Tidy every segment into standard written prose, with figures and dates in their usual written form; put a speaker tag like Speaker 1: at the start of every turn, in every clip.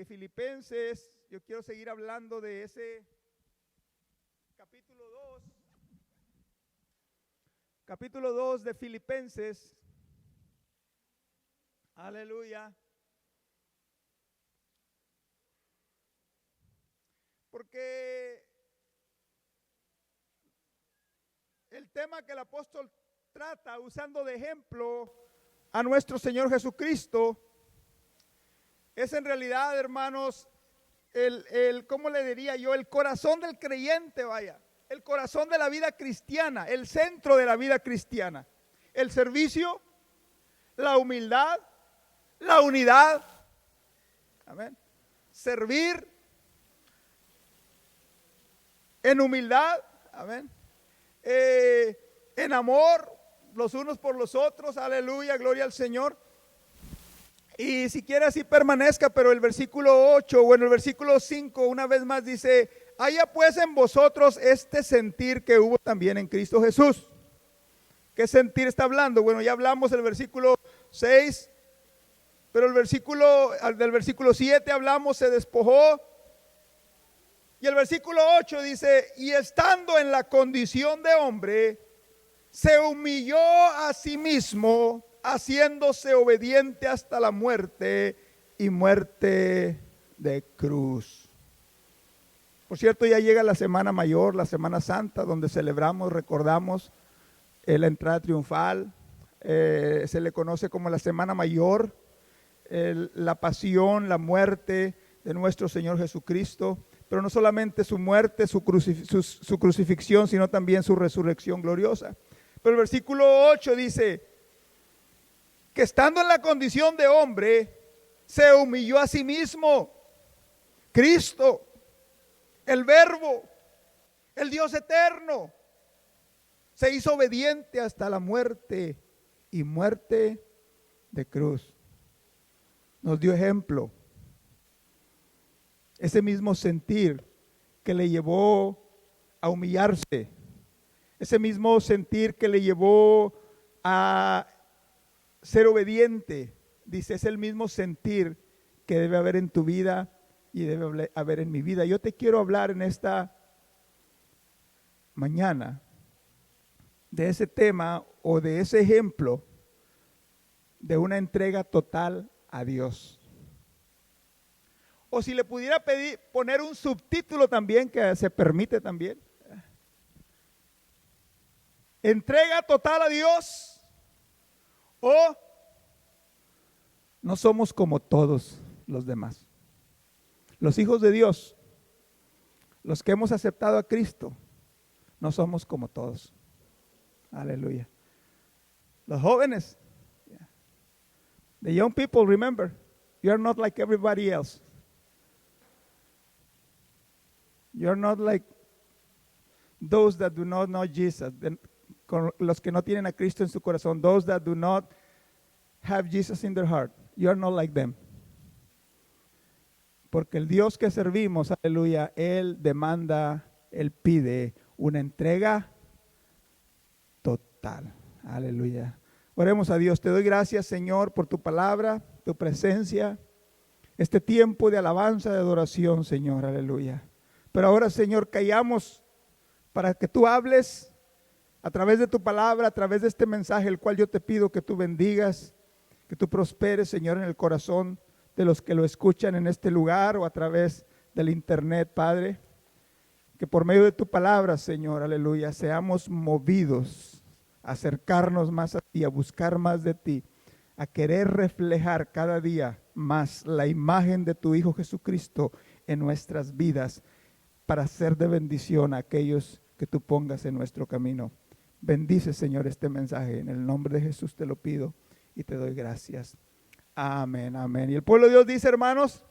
Speaker 1: Filipenses. Yo quiero seguir hablando de ese capítulo 2. Capítulo 2 de Filipenses. Aleluya. Porque el tema que el apóstol trata usando de ejemplo a nuestro Señor Jesucristo es en realidad, hermanos, ¿cómo le diría yo? El corazón del creyente, vaya. El corazón de la vida cristiana, el centro de la vida cristiana. El servicio, la humildad, la unidad. Amén. Servir en humildad, amén. En amor los unos por los otros, aleluya, gloria al Señor. Y si quiere así permanezca, pero el versículo 8, bueno, el versículo 5 una vez más dice: haya pues en vosotros este sentir que hubo también en Cristo Jesús. ¿Qué sentir está hablando? Bueno, ya hablamos del versículo 6, pero del versículo 7 hablamos, se despojó. Y el versículo 8 dice: y estando en la condición de hombre, se humilló a sí mismo, haciéndose obediente hasta la muerte y muerte de cruz. Por cierto, ya llega la Semana Mayor, la Semana Santa, donde celebramos, recordamos la entrada triunfal. Se le conoce como la Semana Mayor, la pasión, la muerte de nuestro Señor Jesucristo. Pero no solamente su muerte, su crucifixión, sino también su resurrección gloriosa. Pero el versículo 8 dice que estando en la condición de hombre, se humilló a sí mismo. Cristo, el Verbo, el Dios eterno, se hizo obediente hasta la muerte y muerte de cruz. Nos dio ejemplo. Ese mismo sentir que le llevó a humillarse, ese mismo sentir que le llevó a ser obediente, dice, es el mismo sentir que debe haber en tu vida y debe haber en mi vida. Yo te quiero hablar en esta mañana de ese tema o de ese ejemplo de una entrega total a Dios. O si le pudiera poner un subtítulo también, que se permite también. Entrega total a Dios, o no somos como todos los demás. Los hijos de Dios, los que hemos aceptado a Cristo, no somos como todos. Aleluya. Los jóvenes, the young people, remember, you are not like everybody else. You're not like those that do not know Jesus. Los que no tienen a Cristo en su corazón. Those that do not have Jesus in their heart. You are not like them. Porque el Dios que servimos, aleluya, Él demanda, Él pide una entrega total. Aleluya. Oremos a Dios. Te doy gracias, Señor, por tu palabra, tu presencia, este tiempo de alabanza, de adoración, Señor. Aleluya. Pero ahora, Señor, callamos para que tú hables a través de tu palabra, a través de este mensaje, el cual yo te pido que tú bendigas, que tú prosperes, Señor, en el corazón de los que lo escuchan en este lugar o a través del internet, Padre. Que por medio de tu palabra, Señor, aleluya, seamos movidos a acercarnos más a ti, a buscar más de ti, a querer reflejar cada día más la imagen de tu Hijo Jesucristo en nuestras vidas, para ser de bendición a aquellos que tú pongas en nuestro camino. Bendice, Señor, este mensaje. En el nombre de Jesús te lo pido y te doy gracias. Amén, amén. Y el pueblo de Dios dice, hermanos,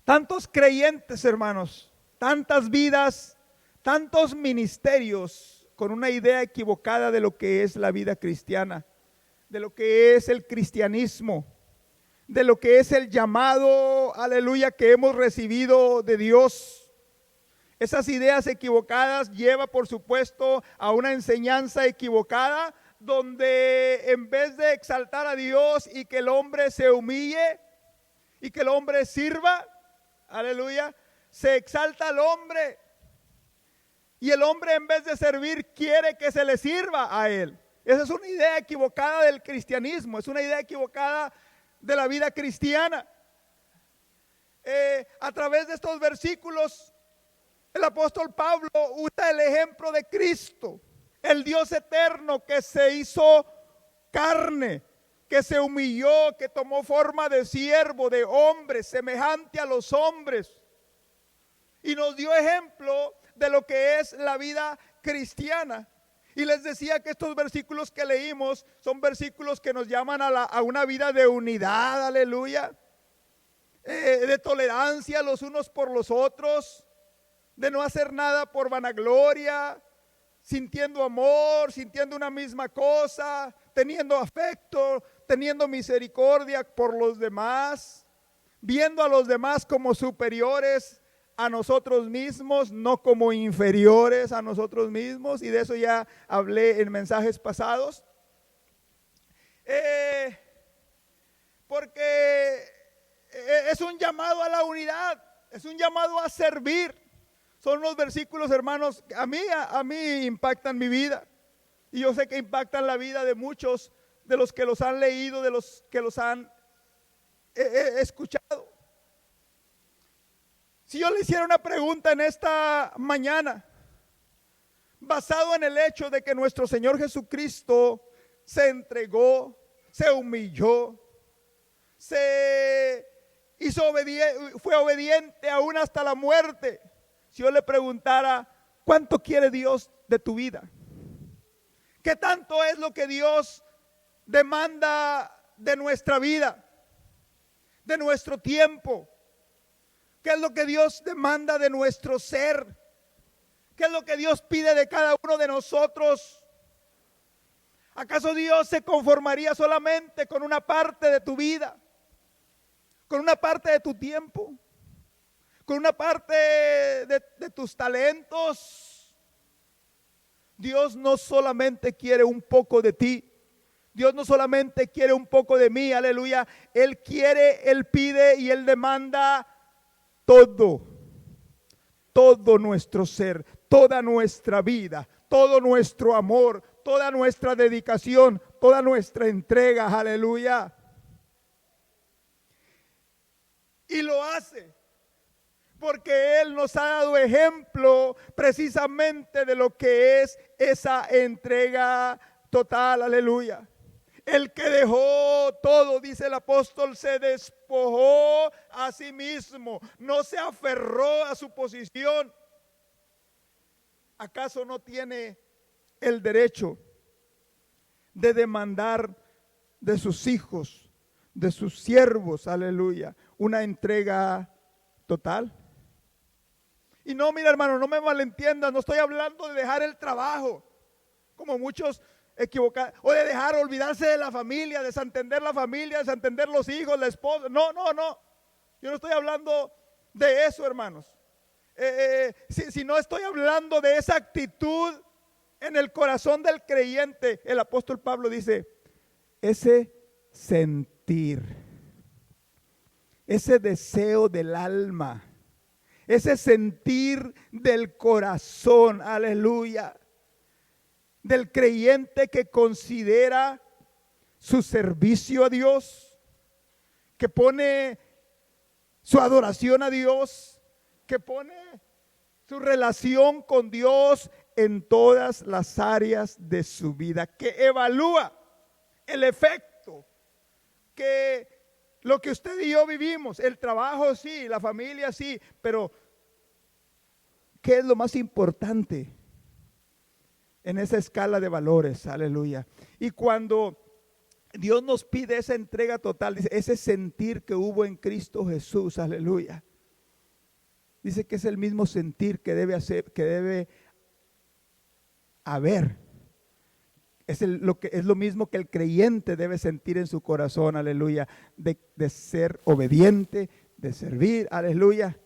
Speaker 1: tantos creyentes, hermanos, tantas vidas, tantos ministerios con una idea equivocada de lo que es la vida cristiana, de lo que es el cristianismo, de lo que es el llamado, aleluya, que hemos recibido de Dios. Esas ideas equivocadas lleva, por supuesto, a una enseñanza equivocada, donde en vez de exaltar a Dios y que el hombre se humille, y que el hombre sirva, aleluya, se exalta al hombre. Y el hombre, en vez de servir, quiere que se le sirva a él. Esa es una idea equivocada del cristianismo, es una idea equivocada de la vida cristiana. A través de estos versículos, el apóstol Pablo usa el ejemplo de Cristo, el Dios eterno que se hizo carne, que se humilló, que tomó forma de siervo, de hombre, semejante a los hombres. Y nos dio ejemplo de lo que es la vida cristiana. Y les decía que estos versículos que leímos son versículos que nos llaman a una vida de unidad, aleluya, de tolerancia los unos por los otros, de no hacer nada por vanagloria, sintiendo amor, sintiendo una misma cosa, teniendo afecto, teniendo misericordia por los demás, viendo a los demás como superiores a nosotros mismos, no como inferiores a nosotros mismos, y de eso ya hablé en mensajes pasados. Porque es un llamado a la unidad, es un llamado a servir. Son los versículos, hermanos, a mí impactan mi vida, y yo sé que impactan la vida de muchos de los que los han leído, de los que los han escuchado. Si yo le hiciera una pregunta en esta mañana, basado en el hecho de que nuestro Señor Jesucristo se entregó, se humilló, se hizo fue obediente aún hasta la muerte. Si yo le preguntara, ¿cuánto quiere Dios de tu vida? ¿Qué tanto es lo que Dios demanda de nuestra vida, de nuestro tiempo? ¿Qué es lo que Dios demanda de nuestro ser? ¿Qué es lo que Dios pide de cada uno de nosotros? ¿Acaso Dios se conformaría solamente con una parte de tu vida? ¿Con una parte de tu tiempo? ¿Con una parte de tus talentos? Dios no solamente quiere un poco de ti. Dios no solamente quiere un poco de mí, aleluya. Él quiere, Él pide y Él demanda todo nuestro ser, toda nuestra vida, todo nuestro amor, toda nuestra dedicación, toda nuestra entrega, aleluya. Y lo hace porque Él nos ha dado ejemplo precisamente de lo que es esa entrega total, aleluya. El que dejó todo, dice el apóstol, se despojó a sí mismo, no se aferró a su posición. ¿Acaso no tiene el derecho de demandar de sus hijos, de sus siervos, aleluya, una entrega total? Y no, mira, hermano, no me malentiendas, no estoy hablando de dejar el trabajo, como muchos equivocados, o de dejar, olvidarse de la familia, desentender la familia, desentender los hijos, la esposa. No, yo no estoy hablando de eso, hermanos. Si no estoy hablando de esa actitud en el corazón del creyente. El apóstol Pablo dice, ese sentir, ese deseo del alma, ese sentir del corazón, aleluya, del creyente que considera su servicio a Dios, que pone su adoración a Dios, que pone su relación con Dios en todas las áreas de su vida, que evalúa el efecto que lo que usted y yo vivimos, el trabajo sí, la familia sí, pero ¿qué es lo más importante en esa escala de valores? Aleluya. Y cuando Dios nos pide esa entrega total, dice, ese sentir que hubo en Cristo Jesús, aleluya. Dice que es el mismo sentir que debe haber. Es lo mismo que el creyente debe sentir en su corazón, aleluya, de ser obediente, de servir, aleluya,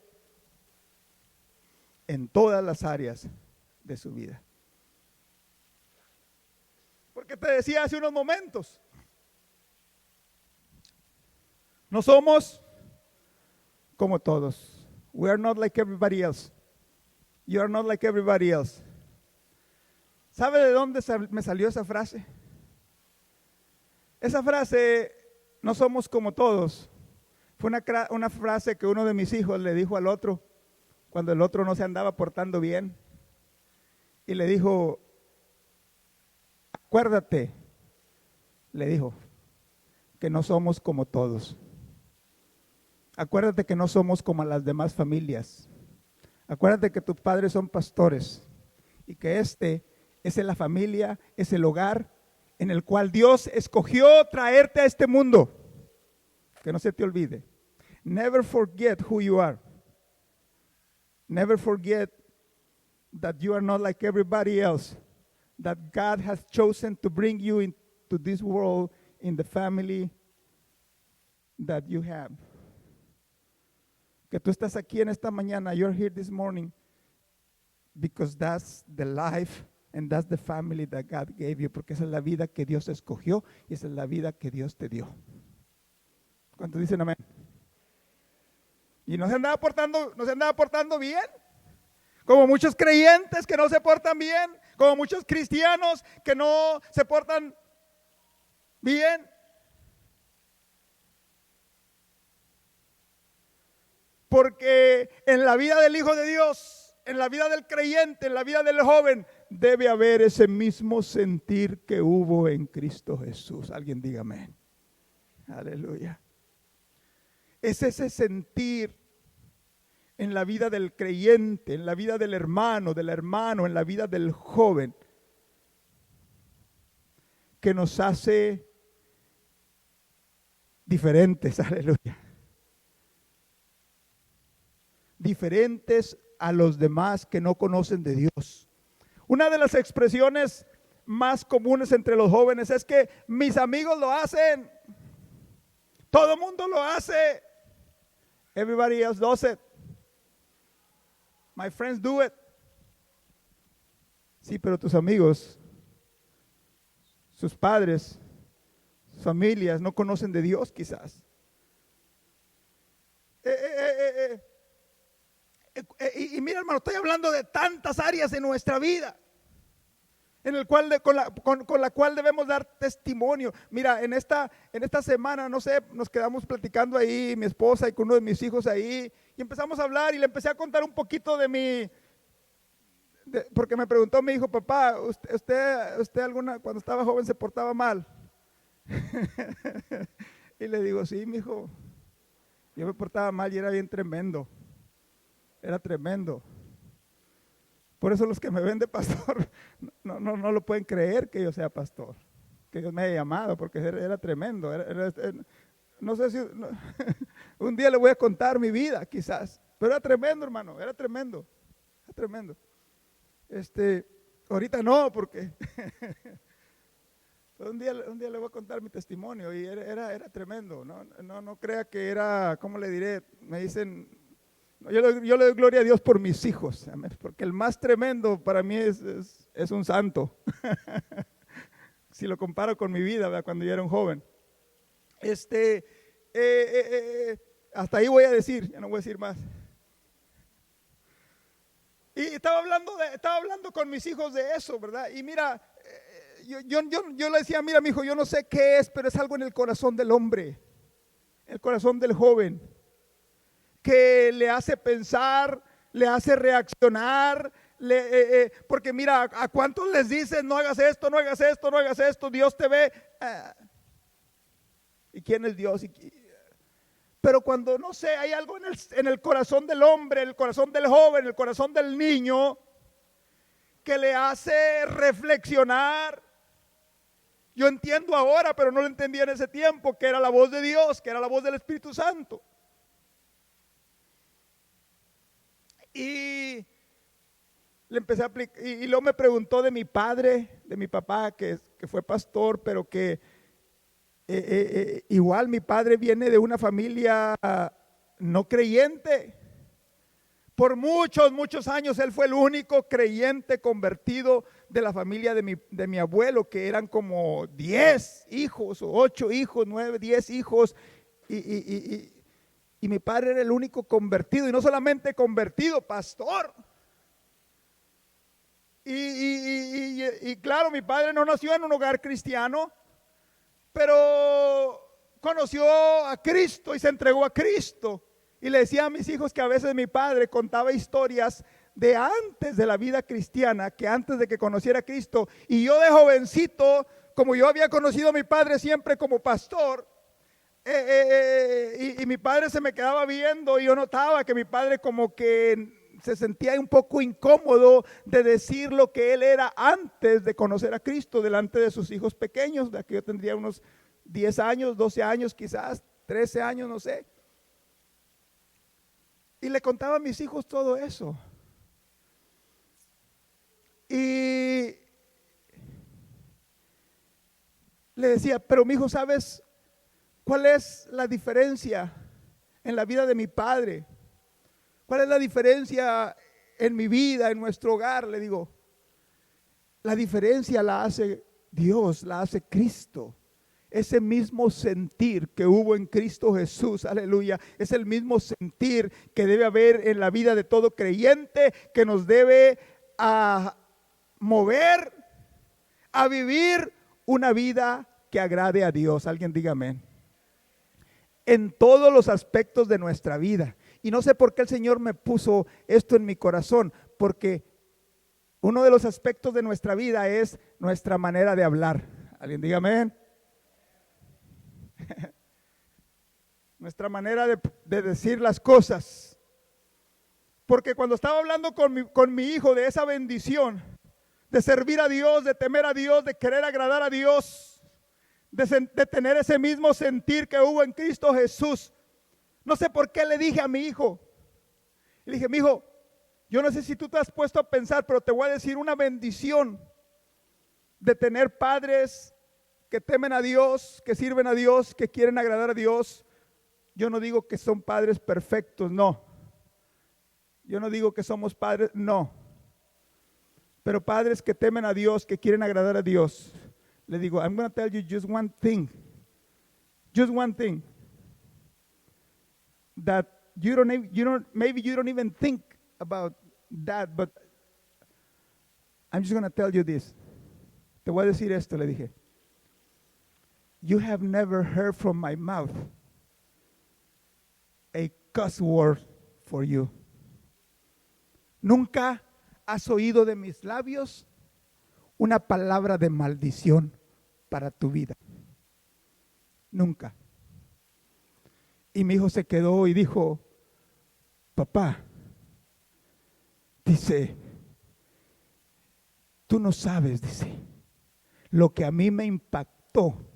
Speaker 1: en todas las áreas de su vida. Porque te decía hace unos momentos, no somos como todos. We are not like everybody else. You are not like everybody else. ¿Sabe de dónde me salió esa frase? Esa frase, no somos como todos, fue una frase que uno de mis hijos le dijo al otro cuando el otro no se andaba portando bien. Y le dijo, acuérdate, le dijo, que no somos como todos. Acuérdate que no somos como las demás familias. Acuérdate que tus padres son pastores y que es la familia, es el hogar en el cual Dios escogió traerte a este mundo. Que no se te olvide. Never forget who you are. Never forget that you are not like everybody else. That God has chosen to bring you into this world in the family that you have. Que tú estás aquí en esta mañana, you're here this morning because that's the life and that's the family that God gave you, porque esa es la vida que Dios escogió y esa es la vida que Dios te dio. ¿Cuántos dicen amén? Y no se andaba portando bien, como muchos creyentes que no se portan bien, como muchos cristianos que no se portan bien. Porque en la vida del Hijo de Dios, en la vida del creyente, en la vida del joven, debe haber ese mismo sentir que hubo en Cristo Jesús. Alguien diga amén. Aleluya. Es ese sentir en la vida del creyente, en la vida del hermano, en la vida del joven, que nos hace diferentes. Aleluya. Diferentes a los demás que no conocen de Dios. Una de las expresiones más comunes entre los jóvenes es que mis amigos lo hacen. Todo el mundo lo hace. Everybody else does it. My friends do it. Sí, pero tus amigos, sus padres, sus familias no conocen de Dios quizás. Y mira, hermano, estoy hablando de tantas áreas de nuestra vida en el cual con la cual debemos dar testimonio. Mira, en esta semana, no sé, nos quedamos platicando ahí, mi esposa y con uno de mis hijos ahí, y empezamos a hablar y le empecé a contar un poquito porque me preguntó mi hijo, papá, ¿usted cuando estaba joven se portaba mal? Y le digo, sí, mi hijo, yo me portaba mal y era bien tremendo. Era tremendo. Por eso los que me ven de pastor no lo pueden creer que yo sea pastor, que Dios me haya llamado, porque era tremendo. No sé si un día le voy a contar mi vida, quizás, pero era tremendo, hermano, era tremendo. Ahorita no, porque un día le voy a contar mi testimonio y era tremendo. No crea que era, ¿cómo le diré? Me dicen. Yo le doy gloria a Dios por mis hijos, porque el más tremendo para mí es un santo. Si lo comparo con mi vida, ¿verdad? Cuando yo era un joven. Hasta ahí voy a decir, ya no voy a decir más. Y estaba hablando con mis hijos de eso, ¿verdad? Y mira, yo le decía, mira, mi hijo, yo no sé qué es, pero es algo en el corazón del hombre, el corazón del joven, que le hace pensar, le hace reaccionar, porque mira, ¿a cuántos les dicen no hagas esto, no hagas esto, no hagas esto? Dios te ve. ¿Y quién es Dios? Pero cuando, no sé, hay algo en el corazón del hombre, en el corazón del joven, en el corazón del niño, que le hace reflexionar. Yo entiendo ahora, pero no lo entendía en ese tiempo, que era la voz de Dios, que era la voz del Espíritu Santo. Y le empecé a aplicar, y luego me preguntó de mi padre, de mi papá, que fue pastor, pero que igual mi padre viene de una familia no creyente. Por muchos años él fue el único creyente convertido de la familia de mi abuelo, que eran como 10 hijos, o 8 hijos, 9, 10 hijos, Y mi padre era el único convertido, y no solamente convertido, pastor. Y claro, mi padre no nació en un hogar cristiano, pero conoció a Cristo y se entregó a Cristo. Y le decía a mis hijos que a veces mi padre contaba historias de antes de la vida cristiana, que antes de que conociera a Cristo. Y yo de jovencito, como yo había conocido a mi padre siempre como pastor, y mi padre se me quedaba viendo, y yo notaba que mi padre como que se sentía un poco incómodo de decir lo que él era antes de conocer a Cristo delante de sus hijos pequeños. De aquí yo tendría unos 10 años, 12 años quizás, 13 años, no sé. Y le contaba a mis hijos todo eso. Y le decía, pero mi hijo, ¿sabes cuál es la diferencia en la vida de mi padre? ¿Cuál es la diferencia en mi vida, en nuestro hogar? Le digo, la diferencia la hace Dios, la hace Cristo. Ese mismo sentir que hubo en Cristo Jesús, aleluya, es el mismo sentir que debe haber en la vida de todo creyente, que nos debe a mover a vivir una vida que agrade a Dios. Alguien diga amén. En todos los aspectos de nuestra vida. Y no sé por qué el Señor me puso esto en mi corazón, porque uno de los aspectos de nuestra vida es nuestra manera de hablar. Alguien diga amén. Nuestra manera de decir las cosas. Porque cuando estaba hablando con mi hijo de esa bendición, de servir a Dios, de temer a Dios, de querer agradar a Dios, de tener ese mismo sentir que hubo en Cristo Jesús, no sé por qué le dije a mi hijo, le dije, mi hijo, yo no sé si tú te has puesto a pensar, pero te voy a decir una bendición de tener padres que temen a Dios, que sirven a Dios, que quieren agradar a Dios. Yo no digo que son padres perfectos, no. Yo no digo que somos padres, no. Pero padres que temen a Dios, que quieren agradar a Dios. Le digo, I'm going to tell you just one thing. Just one thing. That maybe you don't even think about that, but I'm just going to tell you this. Te voy a decir esto, le dije. You have never heard from my mouth a cuss word for you. Nunca has oído de mis labios una palabra de maldición para tu vida. Nunca. Y mi hijo se quedó y dijo, papá, dice, tú no sabes, dice, lo que a mí me impactó,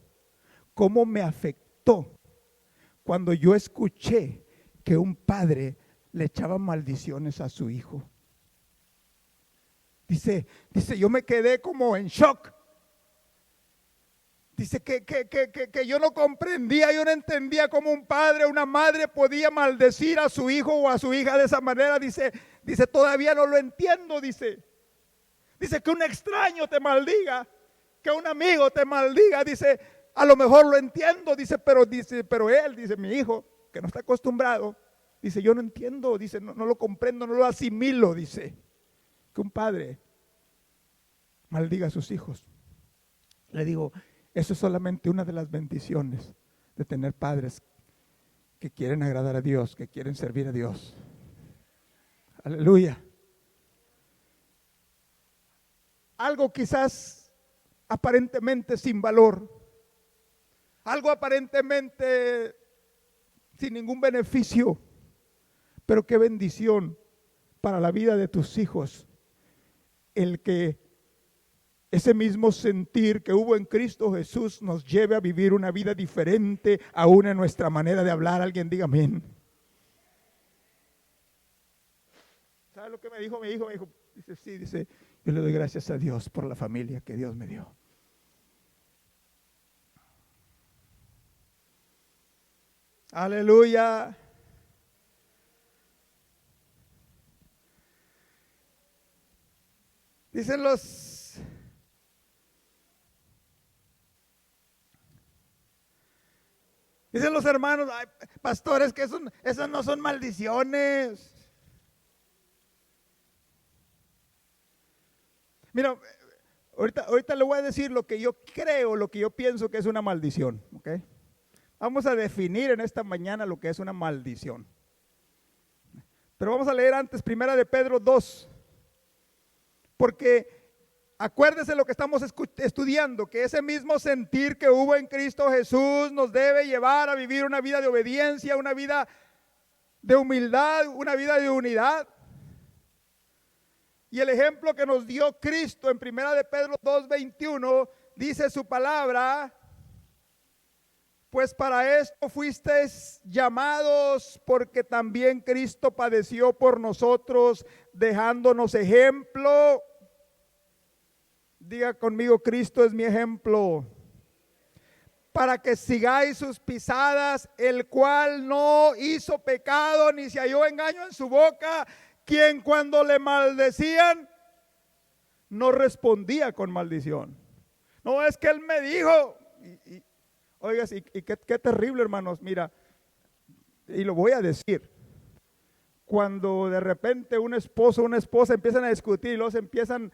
Speaker 1: cómo me afectó cuando yo escuché que un padre le echaba maldiciones a su hijo. Dice, yo me quedé como en shock. Dice que yo no comprendía, yo no entendía cómo un padre o una madre podía maldecir a su hijo o a su hija de esa manera. Dice, todavía no lo entiendo, dice que un extraño te maldiga, que un amigo te maldiga, dice, a lo mejor lo entiendo, pero él, dice, mi hijo, que no está acostumbrado, dice, yo no entiendo, dice, no lo comprendo, no lo asimilo, dice, que un padre maldiga a sus hijos. Le digo, eso es solamente una de las bendiciones de tener padres que quieren agradar a Dios, que quieren servir a Dios. Aleluya. Algo quizás aparentemente sin valor, algo aparentemente sin ningún beneficio, pero qué bendición para la vida de tus hijos el que ese mismo sentir que hubo en Cristo Jesús nos lleve a vivir una vida diferente aún en nuestra manera de hablar. Alguien diga amén. ¿Sabe lo que me dijo mi hijo? Me dijo, dice, sí, dice, yo le doy gracias a Dios por la familia que Dios me dio. Aleluya. Dicen Dicen los hermanos, ay, pastores, que esas no son maldiciones. Mira, ahorita le voy a decir lo que yo creo, lo que yo pienso que es una maldición, ¿ok? Vamos a definir en esta mañana lo que es una maldición. Pero vamos a leer antes, primera de Pedro 2, porque acuérdese lo que estamos estudiando, que ese mismo sentir que hubo en Cristo Jesús nos debe llevar a vivir una vida de obediencia, una vida de humildad, una vida de unidad. Y el ejemplo que nos dio Cristo en primera de Pedro 2:21 dice su palabra: pues para esto fuisteis llamados, porque también Cristo padeció por nosotros, dejándonos ejemplo. Diga conmigo, Cristo es mi ejemplo. Para que sigáis sus pisadas, el cual no hizo pecado, ni se halló engaño en su boca, quien cuando le maldecían, no respondía con maldición. No, es que él me dijo, oigas, y qué terrible, hermanos, mira, y lo voy a decir. Cuando de repente un esposo o una esposa empiezan a discutir y los empiezan,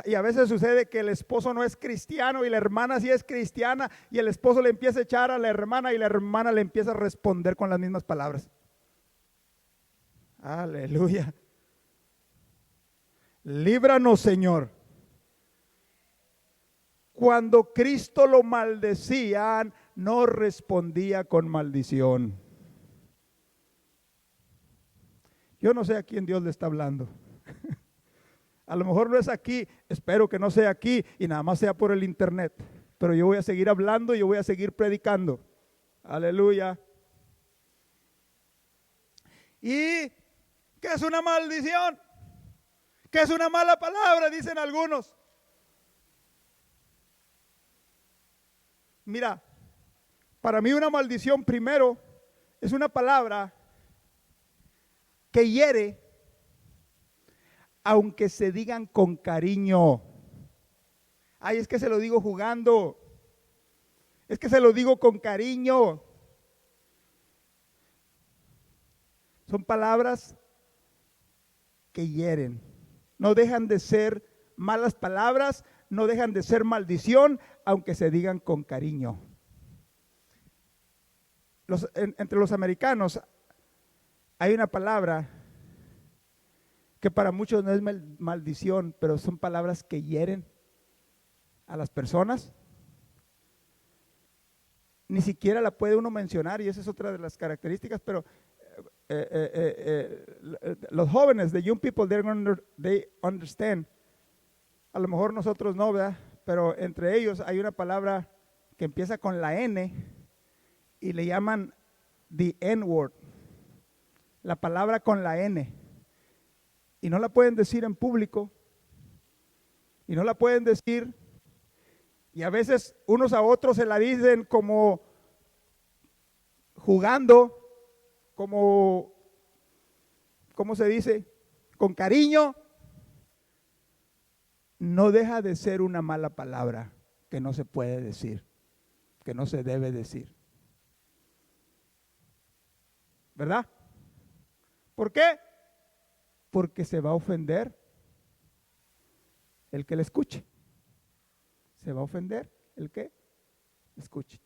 Speaker 1: y a veces sucede que el esposo no es cristiano y la hermana sí es cristiana, y el esposo le empieza a echar a la hermana y la hermana le empieza a responder con las mismas palabras. Aleluya. Líbranos, Señor. Cuando Cristo lo maldecían, no respondía con maldición. Yo no sé a quién Dios le está hablando. A lo mejor no es aquí, espero que no sea aquí y nada más sea por el internet. Pero yo voy a seguir hablando y yo voy a seguir predicando. Aleluya. ¿Y qué es una maldición? ¿Qué es una mala palabra? Dicen algunos. Mira, para mí una maldición primero es una palabra que hiere, aunque se digan con cariño. Ay, es que se lo digo jugando. Es que se lo digo con cariño. Son palabras que hieren. No dejan de ser malas palabras, no dejan de ser maldición, aunque se digan con cariño. Entre los americanos hay una palabra que para muchos no es maldición, pero son palabras que hieren a las personas. Ni siquiera la puede uno mencionar, y esa es otra de las características, pero los jóvenes, the young people, they understand. A lo mejor nosotros no, ¿verdad? Pero entre ellos hay una palabra que empieza con la N y le llaman the N-word, la palabra con la N. Y no la pueden decir en público, y no la pueden decir, y a veces unos a otros se la dicen como jugando, como, ¿cómo se dice? Con cariño. No deja de ser una mala palabra que no se puede decir, que no se debe decir. ¿Verdad? ¿Por qué? Porque se va a ofender el que le escuche. Se va a ofender el que le escuche.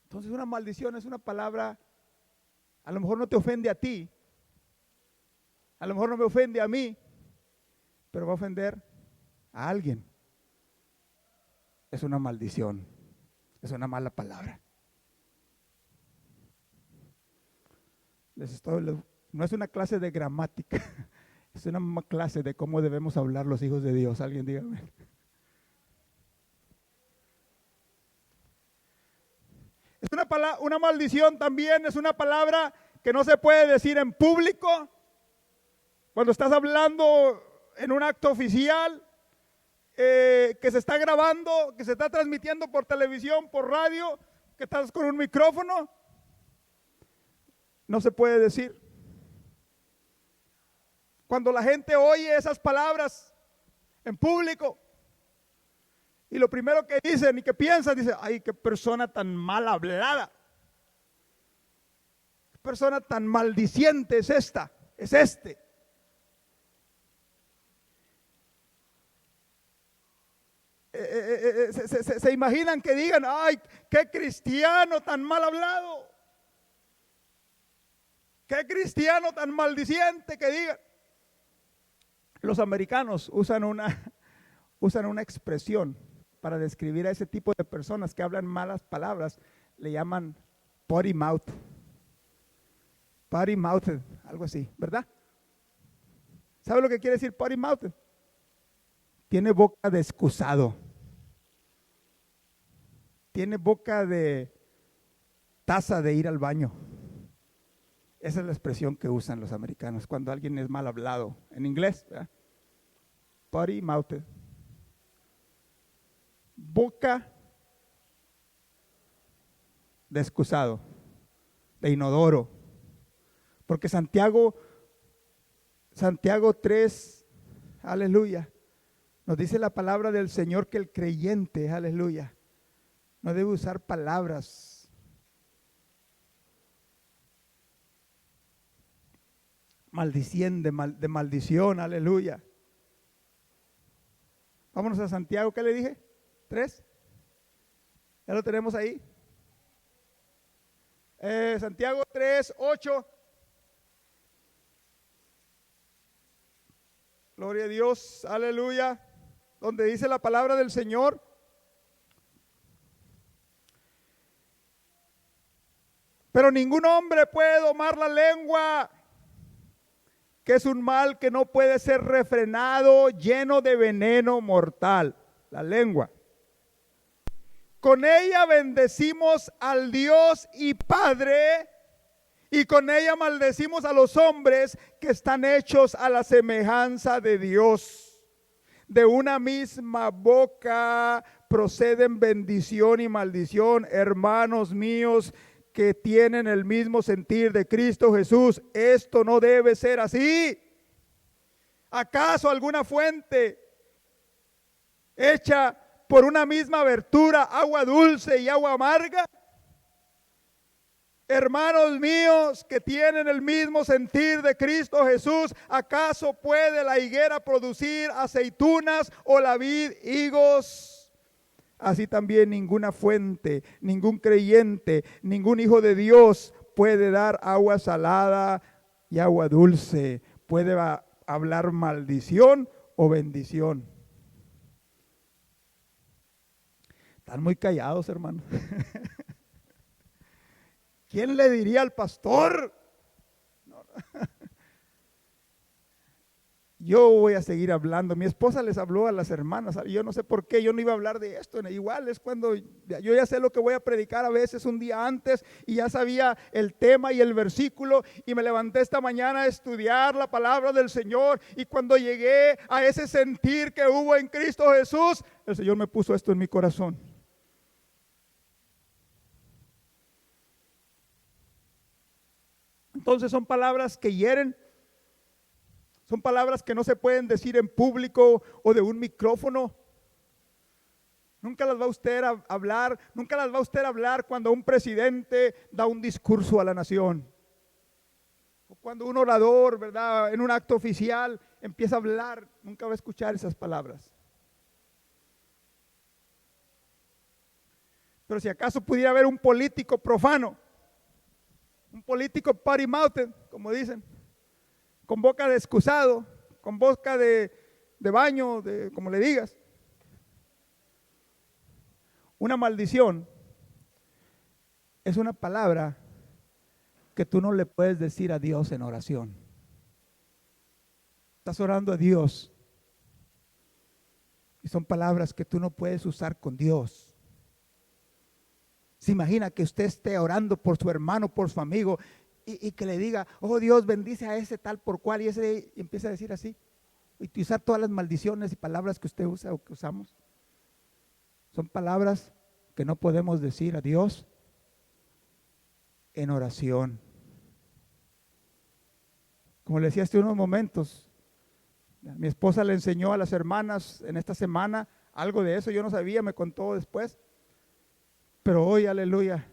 Speaker 1: Entonces una maldición es una palabra, a lo mejor no te ofende a ti, a lo mejor no me ofende a mí, pero va a ofender a alguien. Es una maldición, es una mala palabra. No es una clase de gramática, es una clase de cómo debemos hablar los hijos de Dios. Alguien dígame. Es una maldición también, es una palabra que no se puede decir en público. Cuando estás hablando en un acto oficial, que se está grabando, que se está transmitiendo por televisión, por radio, que estás con un micrófono, no se puede decir. Cuando la gente oye esas palabras en público y lo primero que dicen y que piensan, dicen, ay, qué persona tan mal hablada. persona tan maldiciente es esta, es este. Se imaginan que digan, ay, qué cristiano tan mal hablado, qué cristiano tan maldiciente, que digan. Los americanos usan una expresión para describir a ese tipo de personas que hablan malas palabras. Le llaman potty mouth, algo así, ¿verdad? ¿Sabe lo que quiere decir potty mouth? Tiene boca de excusado, tiene boca de taza de ir al baño. Esa es la expresión que usan los americanos cuando alguien es mal hablado. En inglés, ¿verdad? Potty mouth. Boca de excusado, de inodoro. Porque Santiago 3, aleluya, nos dice la palabra del Señor que el creyente, aleluya, no debe usar palabras de maldición, aleluya. Vámonos a Santiago, ¿qué le dije? 3. Ya lo tenemos ahí. Santiago 3:8. Gloria a Dios, aleluya. Donde dice la palabra del Señor: pero ningún hombre puede domar la lengua, que es un mal que no puede ser refrenado, lleno de veneno mortal. La lengua. Con ella bendecimos al Dios y Padre, y con ella maldecimos a los hombres que están hechos a la semejanza de Dios. De una misma boca proceden bendición y maldición. Hermanos míos, que tienen el mismo sentir de Cristo Jesús, esto no debe ser así. ¿Acaso alguna fuente hecha por una misma abertura, agua dulce y agua amarga? Hermanos míos, que tienen el mismo sentir de Cristo Jesús, ¿acaso puede la higuera producir aceitunas o la vid higos? Así también ninguna fuente, ningún creyente, ningún hijo de Dios puede dar agua salada y agua dulce. Puede hablar maldición o bendición. Están muy callados, hermanos. ¿Quién le diría al pastor? No. Yo voy a seguir hablando. Mi esposa les habló a las hermanas. Yo no sé por qué, yo no iba a hablar de esto. Igual es cuando yo ya sé lo que voy a predicar a veces un día antes y ya sabía el tema y el versículo, y me levanté esta mañana a estudiar la palabra del Señor, y cuando llegué a ese sentir que hubo en Cristo Jesús, el Señor me puso esto en mi corazón. Entonces son palabras que hieren, son palabras que no se pueden decir en público o de un micrófono. Nunca las va usted a hablar, nunca las va usted a hablar cuando un presidente da un discurso a la nación. O cuando un orador, ¿verdad?, en un acto oficial empieza a hablar, nunca va a escuchar esas palabras. Pero si acaso pudiera haber un político profano, un político potty mouthed, como dicen, con boca de excusado, con boca de baño, como le digas. Una maldición es una palabra que tú no le puedes decir a Dios en oración. Estás orando a Dios y son palabras que tú no puedes usar con Dios. Se imagina que usted esté orando por su hermano, por su amigo, y que le diga: oh Dios, bendice a ese tal por cual, y empieza a decir así, y utilizar todas las maldiciones y palabras que usted usa o que usamos. Son palabras que no podemos decir a Dios en oración. Como le decía hace unos momentos, mi esposa le enseñó a las hermanas en esta semana algo de eso. Yo no sabía, me contó después. Pero hoy, aleluya,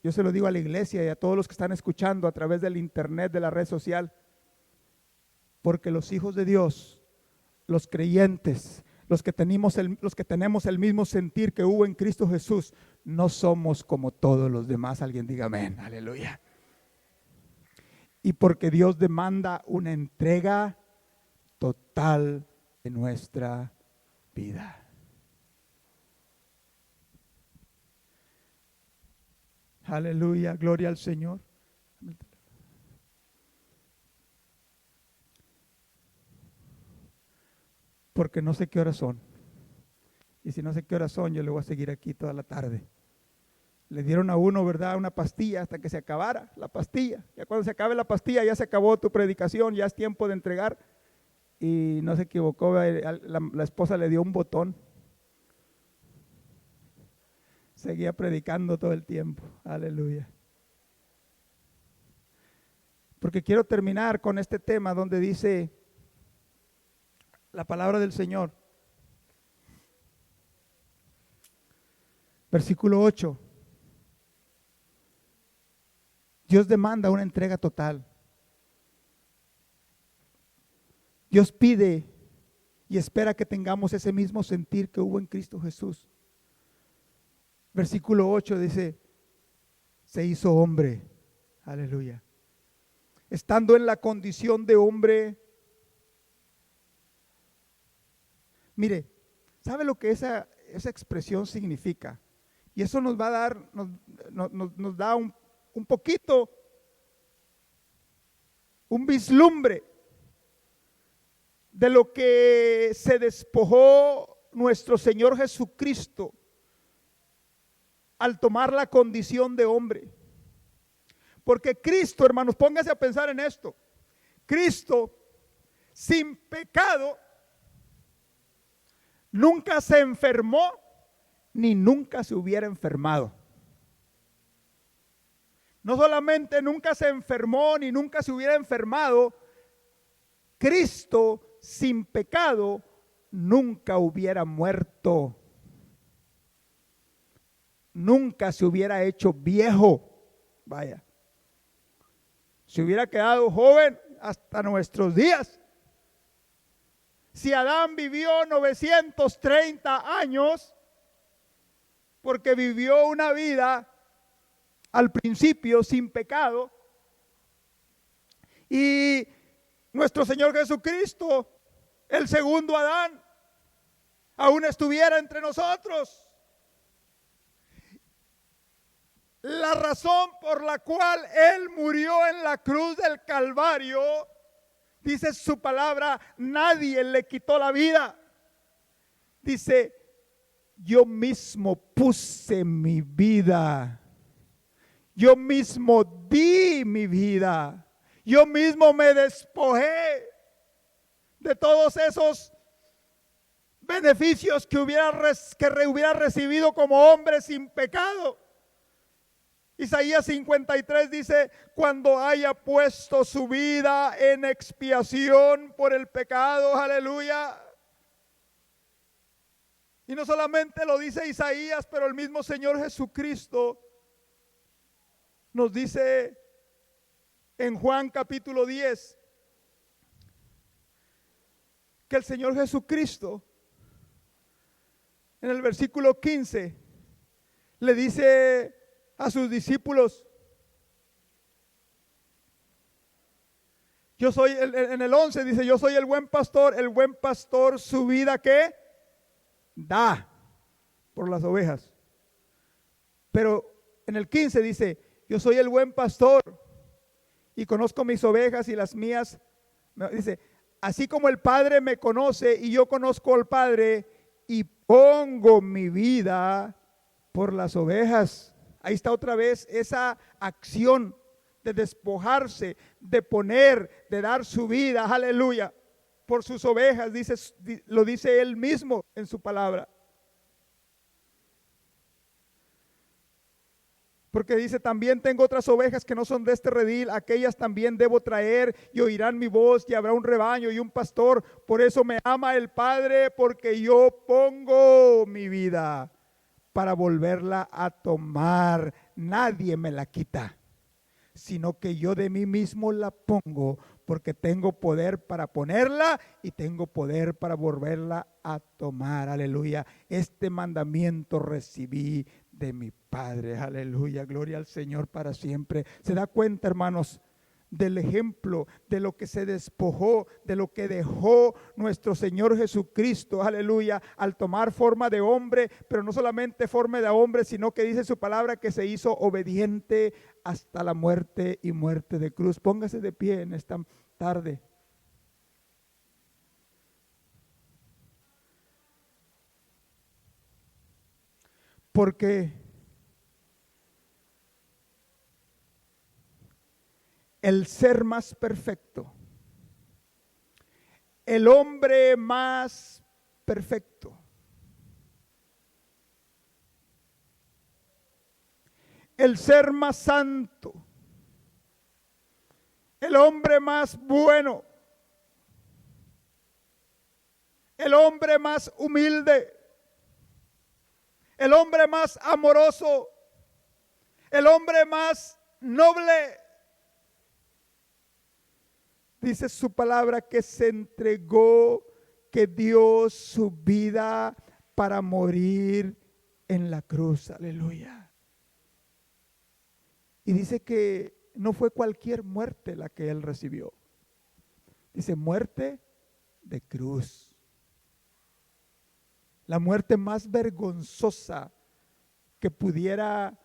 Speaker 1: Yo se lo digo a la iglesia y a todos los que están escuchando a través del internet, de la red social, porque los hijos de Dios, los creyentes, los que tenemos el mismo sentir que hubo en Cristo Jesús, no somos como todos los demás. Alguien diga amén, aleluya. Y porque Dios demanda una entrega total de nuestra vida. Aleluya, gloria al Señor. Porque no sé qué horas son. Y si no sé qué horas son, yo le voy a seguir aquí toda la tarde. Le dieron a uno, ¿verdad?, una pastilla hasta que se acabara la pastilla. Ya cuando se acabe la pastilla, ya se acabó tu predicación, ya es tiempo de entregar. Y no se equivocó, la esposa le dio un botón. Seguía predicando todo el tiempo. Aleluya. Porque quiero terminar con este tema donde dice la palabra del Señor. Versículo 8. Dios demanda una entrega total. Dios pide y espera que tengamos ese mismo sentir que hubo en Cristo Jesús. Versículo 8 dice, se hizo hombre. Aleluya. Estando en la condición de hombre. Mire, ¿sabe lo que esa expresión significa? Y eso nos va a dar, nos da un poquito, un vislumbre de lo que se despojó nuestro Señor Jesucristo al tomar la condición de hombre. Porque Cristo, hermanos, póngase a pensar en esto. Cristo, sin pecado, nunca se enfermó ni nunca se hubiera enfermado. No solamente nunca se enfermó ni nunca se hubiera enfermado, Cristo sin pecado nunca hubiera muerto. Nunca se hubiera hecho viejo. Vaya. Se hubiera quedado joven hasta nuestros días. Si Adán vivió 930 años, porque vivió una vida al principio sin pecado, y nuestro Señor Jesucristo, el segundo Adán, aún estuviera entre nosotros. La razón por la cual Él murió en la cruz del Calvario, dice su palabra, nadie le quitó la vida. Dice, yo mismo puse mi vida. Yo mismo di mi vida. Yo mismo me despojé de todos esos beneficios que hubiera recibido como hombre sin pecado. Isaías 53 dice, cuando haya puesto su vida en expiación por el pecado, aleluya. Y no solamente lo dice Isaías, pero el mismo Señor Jesucristo nos dice en Juan capítulo 10, que el Señor Jesucristo, en el versículo 15, le dice a sus discípulos, yo soy, en el 11 dice, yo soy el buen pastor su vida ¿qué? Da por las ovejas. Pero en el 15 dice, yo soy el buen pastor y conozco mis ovejas y las mías, dice, así como el Padre me conoce y yo conozco al Padre y pongo mi vida por las ovejas. Ahí está otra vez esa acción de despojarse, de poner, de dar su vida, aleluya, por sus ovejas, lo dice Él mismo en su palabra. Porque dice, también tengo otras ovejas que no son de este redil, aquellas también debo traer y oirán mi voz y habrá un rebaño y un pastor. Por eso me ama el Padre, porque yo pongo mi vida para volverla a tomar. nadie me la quita, sino que yo de mí mismo la pongo, porque tengo poder para ponerla y tengo poder para volverla a tomar. Aleluya. Este mandamiento recibí de mi Padre. Aleluya. Gloria al Señor para siempre. ¿Se da cuenta, hermanos, del ejemplo, de lo que se despojó, de lo que dejó nuestro Señor Jesucristo, aleluya, al tomar forma de hombre, pero no solamente forma de hombre, sino que dice su palabra que se hizo obediente hasta la muerte y muerte de cruz? Póngase de pie en esta tarde. Porque el ser más perfecto, el hombre más perfecto, el ser más santo, el hombre más bueno, el hombre más humilde, el hombre más amoroso, el hombre más noble, dice su palabra que se entregó, que dio su vida para morir en la cruz. Aleluya. Y dice que no fue cualquier muerte la que él recibió. Dice muerte de cruz. La muerte más vergonzosa que pudiera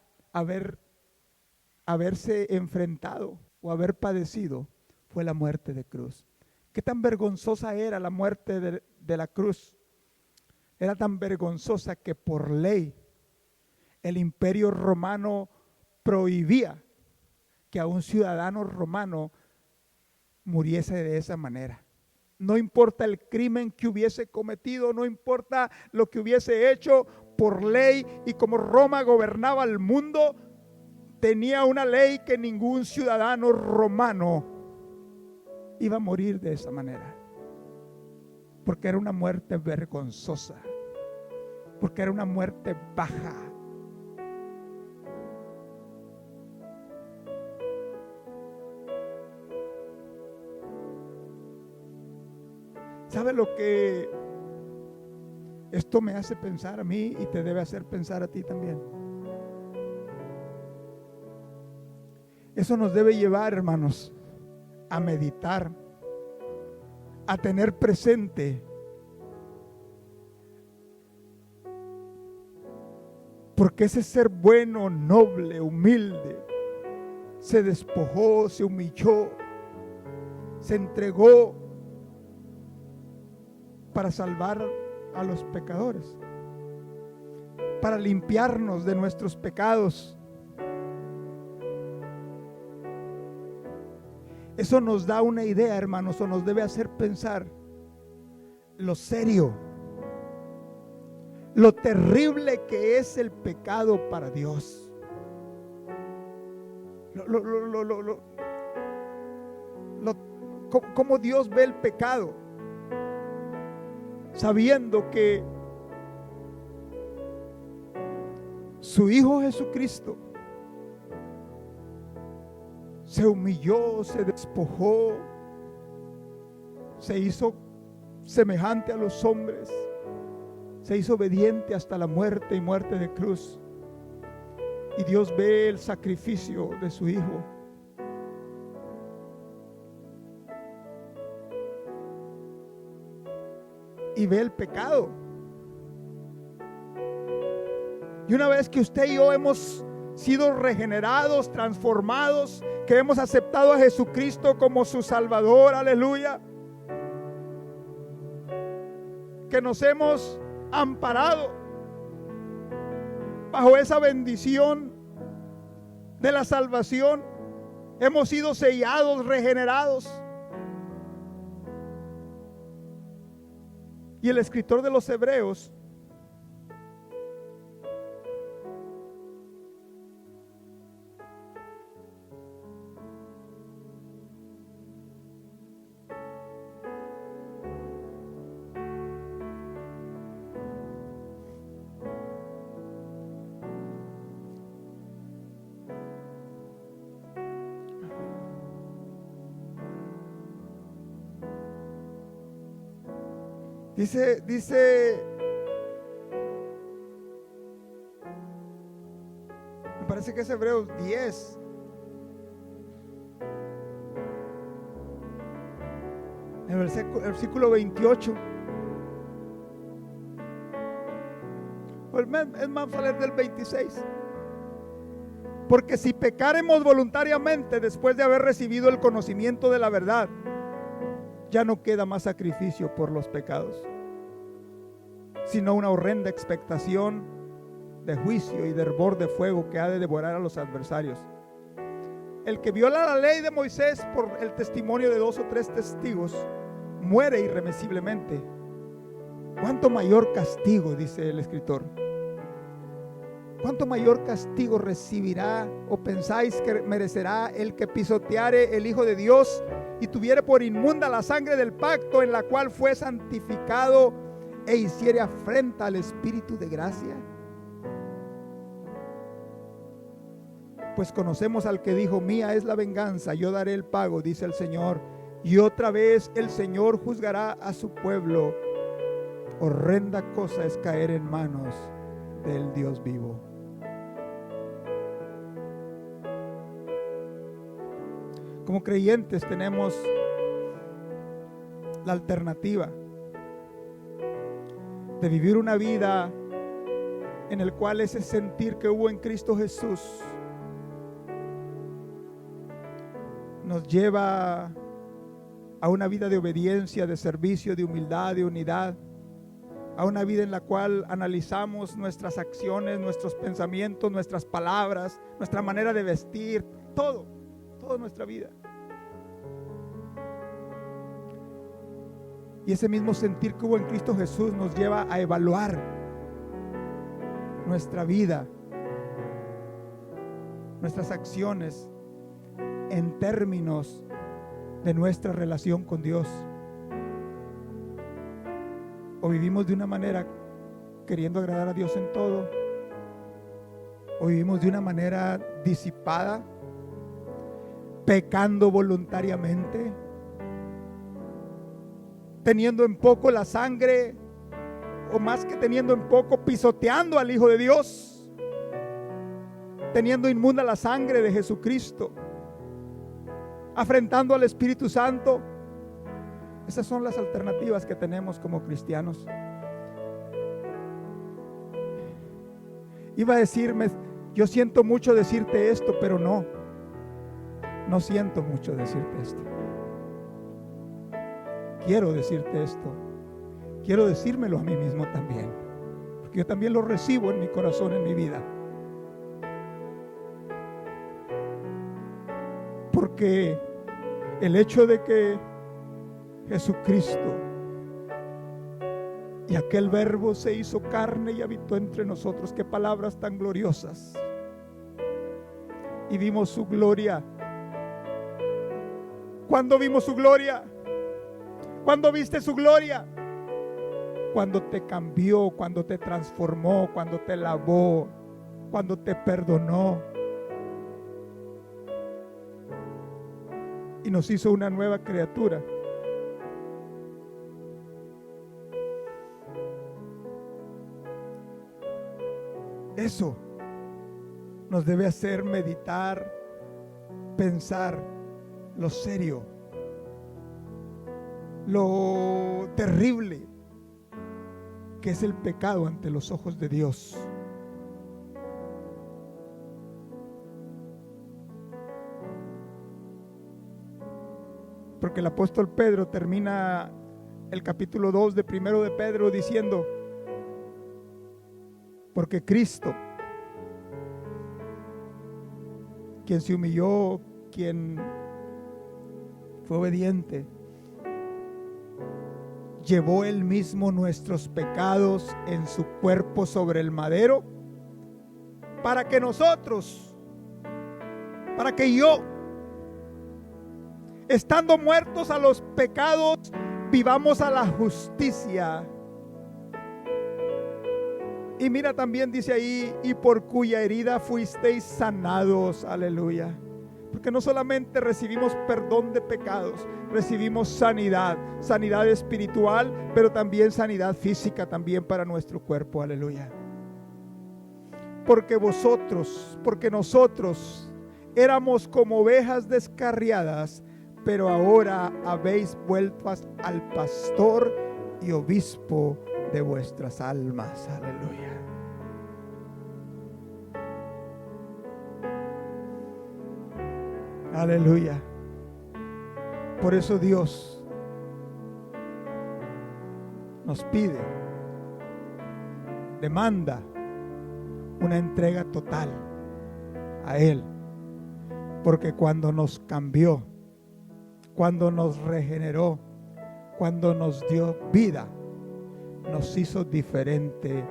Speaker 1: haberse enfrentado o haber padecido fue la muerte de cruz. ¿Qué tan vergonzosa era la muerte de la cruz? Era tan vergonzosa que por ley el imperio romano prohibía que a un ciudadano romano muriese de esa manera. No importa el crimen que hubiese cometido, no importa lo que hubiese hecho, por ley, y como Roma gobernaba el mundo, tenía una ley que ningún ciudadano romano iba a morir de esa manera, porque era una muerte vergonzosa, porque era una muerte baja. ¿Sabe lo que esto me hace pensar a mí y te debe hacer pensar a ti también? Eso nos debe llevar, hermanos, a meditar, a tener presente porque ese ser bueno, noble, humilde, se despojó, se humilló, se entregó para salvar a los pecadores, para limpiarnos de nuestros pecados. Eso nos da una idea, hermanos, o nos debe hacer pensar lo serio, lo terrible que es el pecado para Dios. Cómo Dios ve el pecado, sabiendo que su Hijo Jesucristo se humilló, se despojó, se hizo semejante a los hombres, se hizo obediente hasta la muerte y muerte de cruz. Y Dios ve el sacrificio de su Hijo. Y ve el pecado. Y una vez que usted y yo hemos sido regenerados, transformados, que hemos aceptado a Jesucristo como su Salvador, aleluya, que nos hemos amparado bajo esa bendición de la salvación, hemos sido sellados, regenerados. Y el escritor de los Hebreos Dice, me parece que es Hebreos 10. En el versículo 28. Es más, vamos a leer del 26. Porque si pecaremos voluntariamente después de haber recibido el conocimiento de la verdad, ya no queda más sacrificio por los pecados, sino una horrenda expectación de juicio y de hervor de fuego que ha de devorar a los adversarios. El que viola la ley de Moisés por el testimonio de 2 o 3 testigos muere irremisiblemente. ¿Cuánto mayor castigo, dice el escritor? ¿Cuánto mayor castigo recibirá o pensáis que merecerá el que pisoteare el Hijo de Dios y tuviere por inmunda la sangre del pacto en la cual fue santificado e hiciere afrenta al Espíritu de gracia? Pues conocemos al que dijo: mía es la venganza, yo daré el pago, dice el Señor. Y otra vez el Señor juzgará a su pueblo. Horrenda cosa es caer en manos del Dios vivo. Como creyentes tenemos la alternativa de vivir una vida en el cual ese sentir que hubo en Cristo Jesús nos lleva a una vida de obediencia, de servicio, de humildad, de unidad, a una vida en la cual analizamos nuestras acciones, nuestros pensamientos, nuestras palabras, nuestra manera de vestir, toda nuestra vida. Y ese mismo sentir que hubo en Cristo Jesús nos lleva a evaluar nuestra vida, nuestras acciones en términos de nuestra relación con Dios. O vivimos de una manera queriendo agradar a Dios en todo, o vivimos de una manera disipada, pecando voluntariamente, teniendo en poco la sangre, o más que teniendo en poco, pisoteando al Hijo de Dios, teniendo inmunda la sangre de Jesucristo, afrentando al Espíritu Santo. Esas son las alternativas que tenemos como cristianos. Iba a decirme: yo siento mucho decirte esto, pero no siento mucho decirte esto. Quiero decirte esto. Quiero decírmelo a mí mismo también, porque yo también lo recibo en mi corazón, en mi vida. Porque el hecho de que Jesucristo y aquel Verbo se hizo carne y habitó entre nosotros, qué palabras tan gloriosas, y vimos su gloria. ¿Cuándo vimos su gloria? ¿Cuándo viste su gloria? Cuando te cambió, cuando te transformó, cuando te lavó, cuando te perdonó y nos hizo una nueva criatura. Eso nos debe hacer meditar, pensar lo serio, lo terrible que es el pecado ante los ojos de Dios. Porque el apóstol Pedro termina el capítulo 2 de primero de Pedro diciendo: porque Cristo, quien se humilló, quien fue obediente, llevó él mismo nuestros pecados en su cuerpo sobre el madero, para que nosotros, para que yo, estando muertos a los pecados, vivamos a la justicia. Y mira, también dice ahí: y por cuya herida fuisteis sanados. Aleluya. Porque no solamente recibimos perdón de pecados, recibimos sanidad, sanidad espiritual, pero también sanidad física también para nuestro cuerpo. Aleluya. Porque nosotros éramos como ovejas descarriadas, pero ahora habéis vuelto al pastor y obispo de vuestras almas. Aleluya. Aleluya. Por eso Dios nos pide, demanda una entrega total a Él. Porque cuando nos cambió, cuando nos regeneró, cuando nos dio vida, nos hizo diferente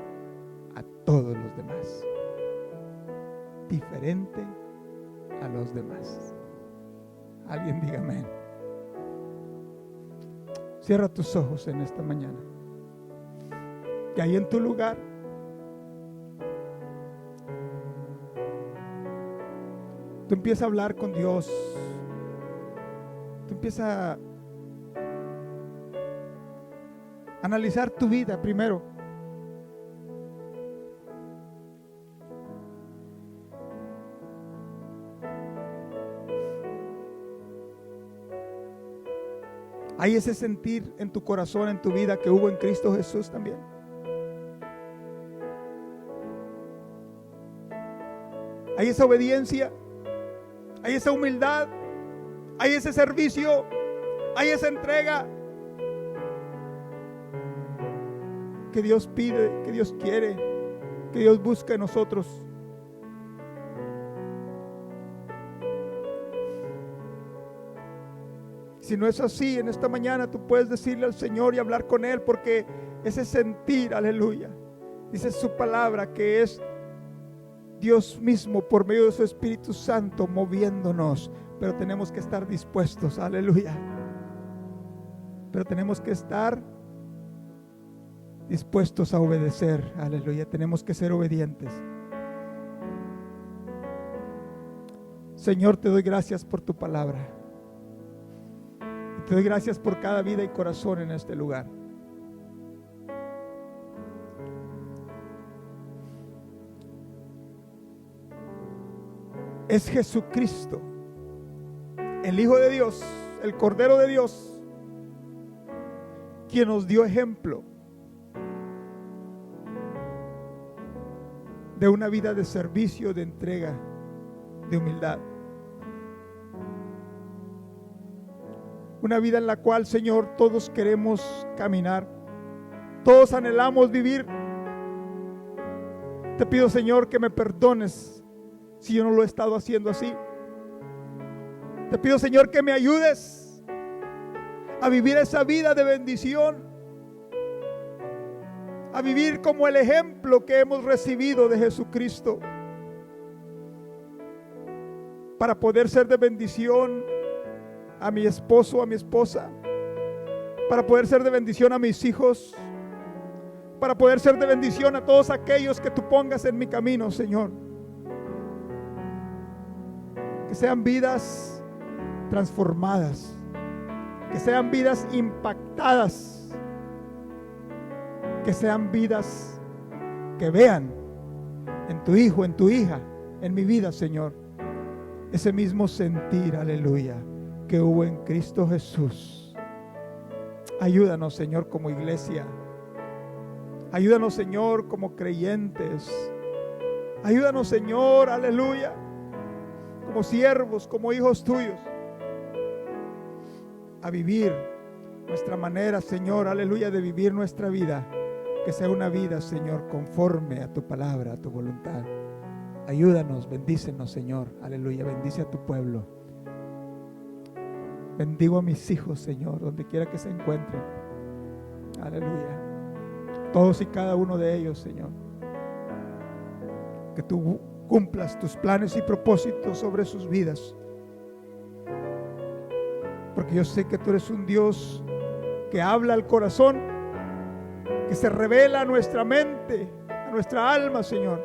Speaker 1: a todos los demás. Diferente a los demás. Alguien diga amén. Cierra tus ojos en esta mañana. Y ahí en tu lugar, tú empiezas a hablar con Dios. Tú empiezas a analizar tu vida primero. Hay ese sentir en tu corazón, en tu vida que hubo en Cristo Jesús también. Hay esa obediencia, hay esa humildad, hay ese servicio, hay esa entrega que Dios pide, que Dios quiere, que Dios busca en nosotros. Si no es así, en esta mañana tú puedes decirle al Señor y hablar con Él, porque ese sentir, aleluya, dice su palabra que es Dios mismo por medio de su Espíritu Santo moviéndonos, pero tenemos que estar dispuestos, aleluya. Pero tenemos que estar dispuestos a obedecer, aleluya. Tenemos que ser obedientes. Señor, te doy gracias por tu palabra. Te doy gracias por cada vida y corazón en este lugar. Es Jesucristo, el Hijo de Dios, el Cordero de Dios, quien nos dio ejemplo de una vida de servicio, de entrega, de humildad. Una vida en la cual, Señor, todos queremos caminar. Todos anhelamos vivir. Te pido, Señor, que me perdones si yo no lo he estado haciendo así. Te pido, Señor, que me ayudes a vivir esa vida de bendición. A vivir como el ejemplo que hemos recibido de Jesucristo. Para poder ser de bendición a mi esposo, a mi esposa, para poder ser de bendición a mis hijos, para poder ser de bendición a todos aquellos que tú pongas en mi camino, Señor. Que sean vidas transformadas, que sean vidas impactadas, que sean vidas que vean en tu hijo, en tu hija, en mi vida, Señor, ese mismo sentir, aleluya, que hubo en Cristo Jesús. Ayúdanos, Señor, como iglesia. Ayúdanos, Señor, como creyentes. Ayúdanos, Señor, aleluya, como siervos, como hijos tuyos, a vivir nuestra manera, Señor, aleluya, de vivir nuestra vida. Que sea una vida, Señor, conforme a tu palabra, a tu voluntad. Ayúdanos, bendícenos, Señor, aleluya, bendice a tu pueblo. Bendigo a mis hijos, Señor, donde quiera que se encuentren. Aleluya. Todos y cada uno de ellos, Señor. Que tú cumplas tus planes y propósitos sobre sus vidas. Porque yo sé que tú eres un Dios que habla al corazón, que se revela a nuestra mente, a nuestra alma, Señor.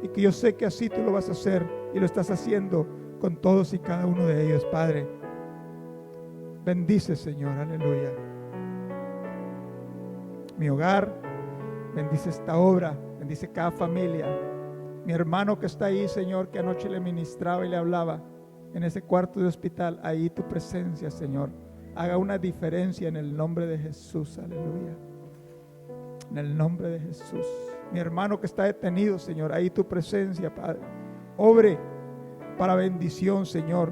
Speaker 1: Y que yo sé que así tú lo vas a hacer y lo estás haciendo con todos y cada uno de ellos, Padre. Bendice, Señor, aleluya, mi hogar, bendice esta obra, bendice cada familia. Mi hermano que está ahí, Señor, que anoche le ministraba y le hablaba en ese cuarto de hospital, ahí tu presencia, Señor, haga una diferencia en el nombre de Jesús, aleluya, en el nombre de Jesús. Mi hermano que está detenido, Señor, ahí tu presencia, Padre, obre para bendición, Señor,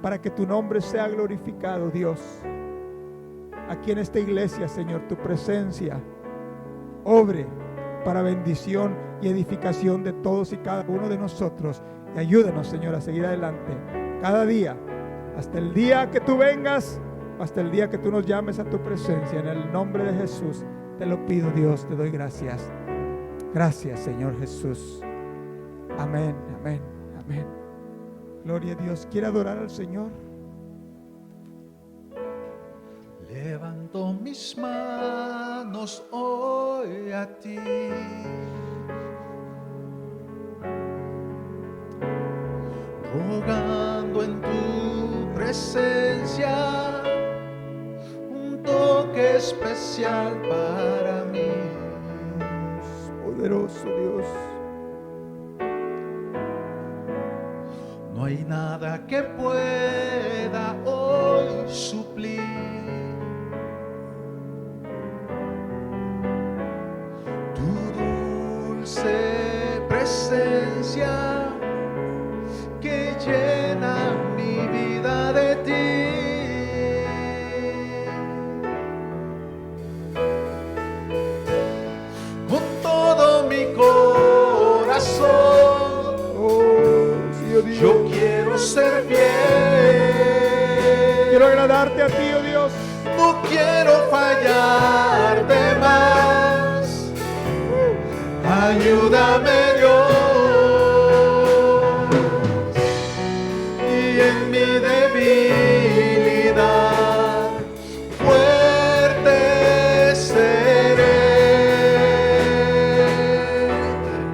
Speaker 1: para que tu nombre sea glorificado, Dios. Aquí en esta iglesia, Señor, tu presencia obre para bendición y edificación de todos y cada uno de nosotros. Y ayúdanos, Señor, a seguir adelante cada día, hasta el día que tú vengas, hasta el día que tú nos llames a tu presencia. En el nombre de Jesús te lo pido, Dios, te doy gracias. Gracias, Señor Jesús. Amén, amén, amén. Gloria a Dios. ¿Quiere adorar al Señor?
Speaker 2: Levanto mis manos hoy a ti, rogando en tu presencia un toque especial para mí.
Speaker 1: Poderoso Dios.
Speaker 2: No hay nada que pueda hoy suplir tu dulce presencia que llena mi vida de ti. Con todo mi corazón, yo quiero ser fiel.
Speaker 1: Quiero agradarte a ti, oh Dios.
Speaker 2: No quiero fallarte más. Ayúdame, Dios. Y en mi debilidad fuerte seré.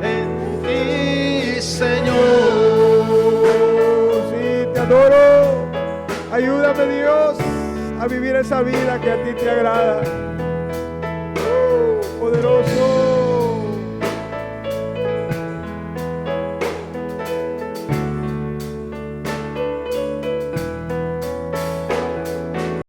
Speaker 2: En ti, Señor.
Speaker 1: Adoro. Ayúdame, Dios, a vivir esa vida que a ti te agrada.